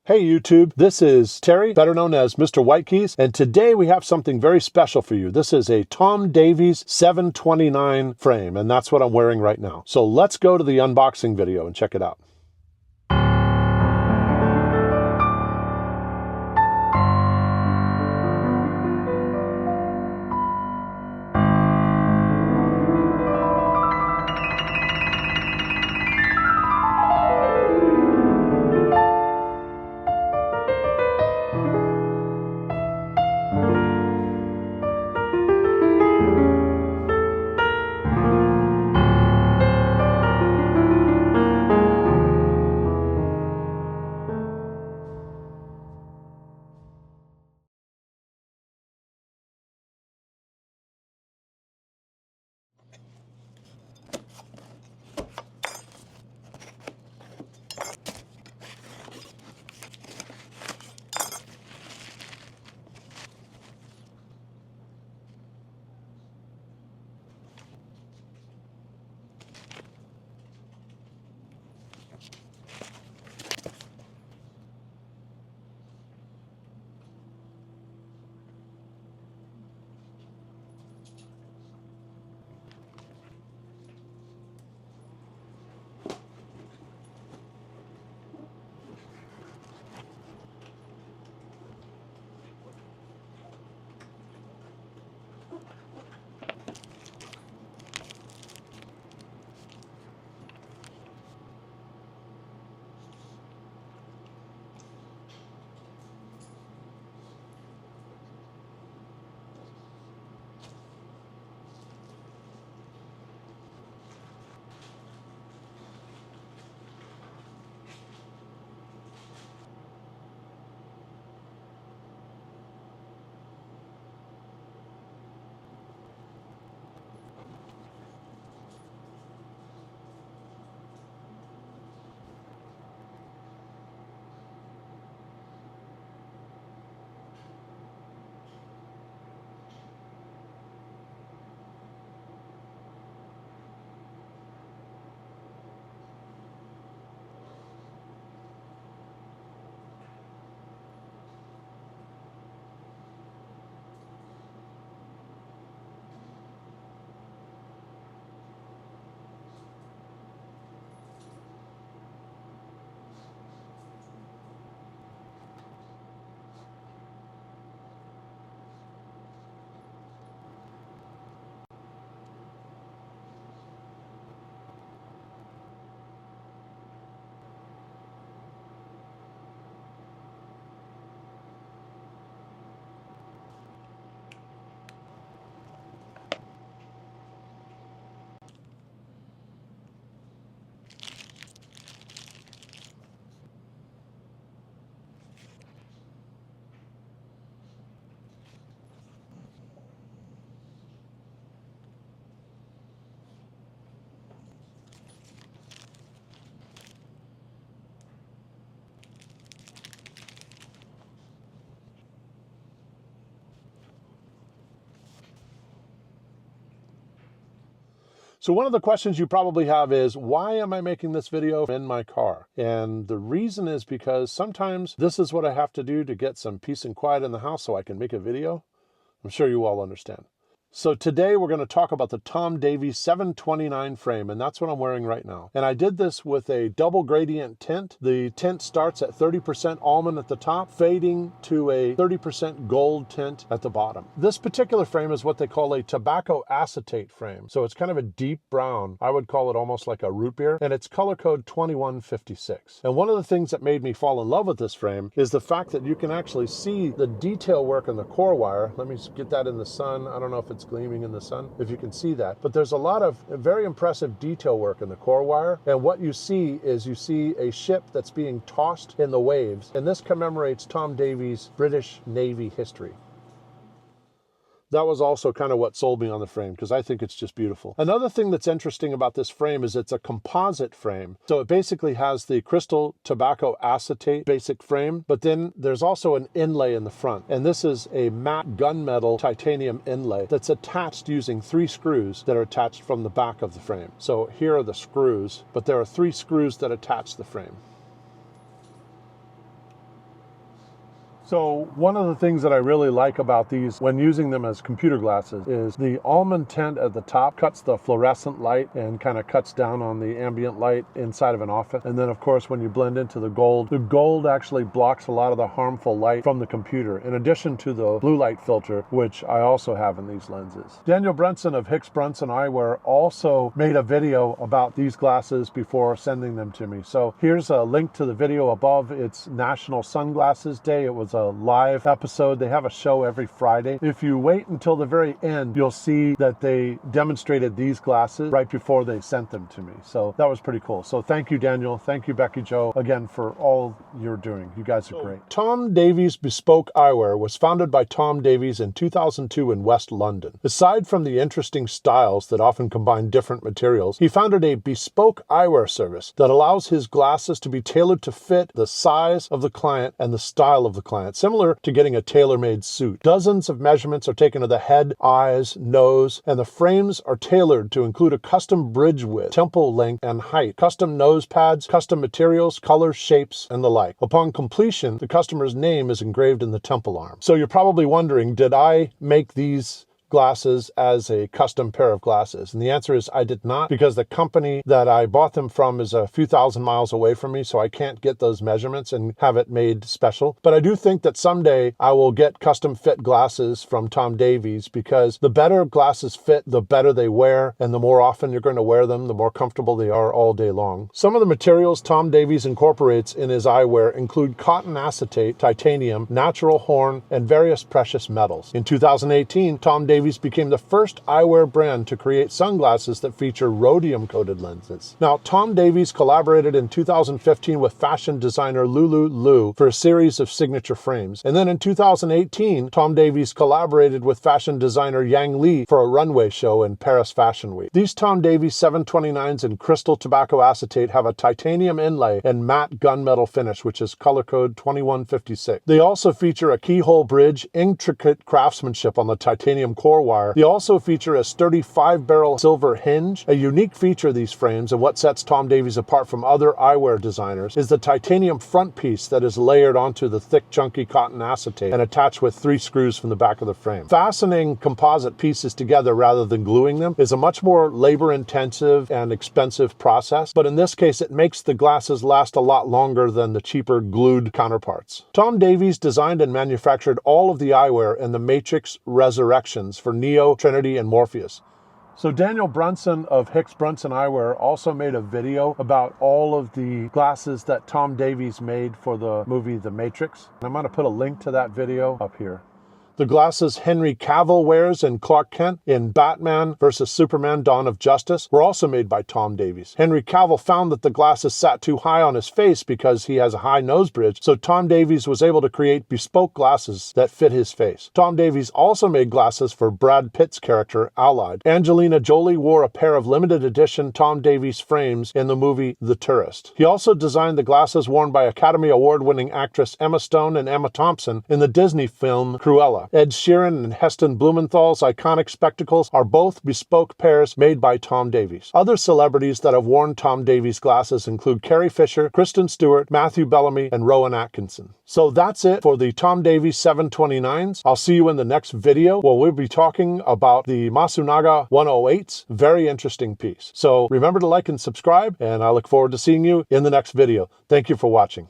Hey YouTube, this is Terry, better known as Mr. White Keys, and today we have something very special for you. This is a Tom Davies 729 frame, and that's what I'm wearing right now. So let's go to the unboxing video and check it out. So one of the questions you probably have is, why am I making this video in my car? And the reason is because sometimes this is what I have to do to get some peace and quiet in the house so I can make a video. I'm sure you all understand. So today we're going to talk about the Tom Davies 729 frame, and that's what I'm wearing right now. And I did this with a double gradient tint. The tint starts at 30% almond at the top, fading to a 30% gold tint at the bottom. This particular frame is what they call a tobacco acetate frame. So it's kind of a deep brown. I would call it almost like a root beer, and it's color code 2156. And one of the things that made me fall in love with this frame is the fact that you can actually see the detail work in the core wire. Let me get that in the sun. I don't know if it's gleaming in the sun, if you can see that, but there's a lot of very impressive detail work in the core wire, and what you see is you see a ship that's being tossed in the waves, and this commemorates Tom Davies British Navy history. That was also kind of what sold me on the frame, because I think it's just beautiful. Another thing that's interesting about this frame is it's a composite frame. So it basically has the crystal tobacco acetate basic frame, but then there's also an inlay in the front. And this is a matte gunmetal titanium inlay that's attached using 3 screws that are attached from the back of the frame. So here are the screws, but there are 3 screws that attach the frame. So one of the things that I really like about these when using them as computer glasses is the almond tint at the top cuts the fluorescent light and kind of cuts down on the ambient light inside of an office. And then of course when you blend into the gold actually blocks a lot of the harmful light from the computer, in addition to the blue light filter, which I also have in these lenses. Daniel Brunson of Hicks Brunson Eyewear also made a video about these glasses before sending them to me. So here's a link to the video above. It's National Sunglasses Day. It was a live episode. They have a show every Friday. If you wait until the very end, you'll see that they demonstrated these glasses right before they sent them to me. So that was pretty cool. So thank you, Daniel. Thank you, Becky Jo, again for all you're doing. You guys are great. Tom Davies Bespoke Eyewear was founded by Tom Davies in 2002 in West London. Aside from the interesting styles that often combine different materials, he founded a bespoke eyewear service that allows his glasses to be tailored to fit the size of the client and the style of the client, similar to getting a tailor-made suit. Dozens of measurements are taken of the head, eyes, nose, and the frames are tailored to include a custom bridge width, temple length, and height, custom nose pads, custom materials, colors, shapes, and the like. Upon completion, the customer's name is engraved in the temple arm. So you're probably wondering, did I make these glasses as a custom pair of glasses? And the answer is I did not, because the company that I bought them from is a few thousand miles away from me, so I can't get those measurements and have it made special. But I do think that someday I will get custom fit glasses from Tom Davies, because the better glasses fit, the better they wear, and the more often you're going to wear them, the more comfortable they are all day long. Some of the materials Tom Davies incorporates in his eyewear include cotton acetate, titanium, natural horn, and various precious metals. In 2018, Tom Davies became the first eyewear brand to create sunglasses that feature rhodium-coated lenses. Now, Tom Davies collaborated in 2015 with fashion designer Lulu Lu for a series of signature frames. And then in 2018, Tom Davies collaborated with fashion designer Yang Li for a runway show in Paris Fashion Week. These Tom Davies 729s in crystal tobacco acetate have a titanium inlay and matte gunmetal finish, which is color code 2156. They also feature a keyhole bridge, intricate craftsmanship on the titanium core wire. They also feature a sturdy 5-barrel silver hinge. A unique feature of these frames, and what sets Tom Davies apart from other eyewear designers, is the titanium front piece that is layered onto the thick, chunky cotton acetate and attached with 3 screws from the back of the frame. Fastening composite pieces together rather than gluing them is a much more labor-intensive and expensive process, but in this case it makes the glasses last a lot longer than the cheaper glued counterparts. Tom Davies designed and manufactured all of the eyewear in the Matrix Resurrections for Neo, Trinity, and Morpheus. So Daniel Brunson of Hicks Brunson Eyewear also made a video about all of the glasses that Tom Davies made for the movie The Matrix. I'm going to put a link to that video up here. The glasses Henry Cavill wears in Clark Kent in Batman vs. Superman: Dawn of Justice were also made by Tom Davies. Henry Cavill found that the glasses sat too high on his face because he has a high nose bridge, so Tom Davies was able to create bespoke glasses that fit his face. Tom Davies also made glasses for Brad Pitt's character, Allied. Angelina Jolie wore a pair of limited edition Tom Davies frames in the movie The Tourist. He also designed the glasses worn by Academy Award-winning actress Emma Stone and Emma Thompson in the Disney film Cruella. Ed Sheeran and Heston Blumenthal's iconic spectacles are both bespoke pairs made by Tom Davies. Other celebrities that have worn Tom Davies glasses include Carrie Fisher, Kristen Stewart, Matthew Bellamy, and Rowan Atkinson. So that's it for the Tom Davies 729s. I'll see you in the next video where we'll be talking about the Masunaga 108s. Very interesting piece. So remember to like and subscribe, and I look forward to seeing you in the next video. Thank you for watching.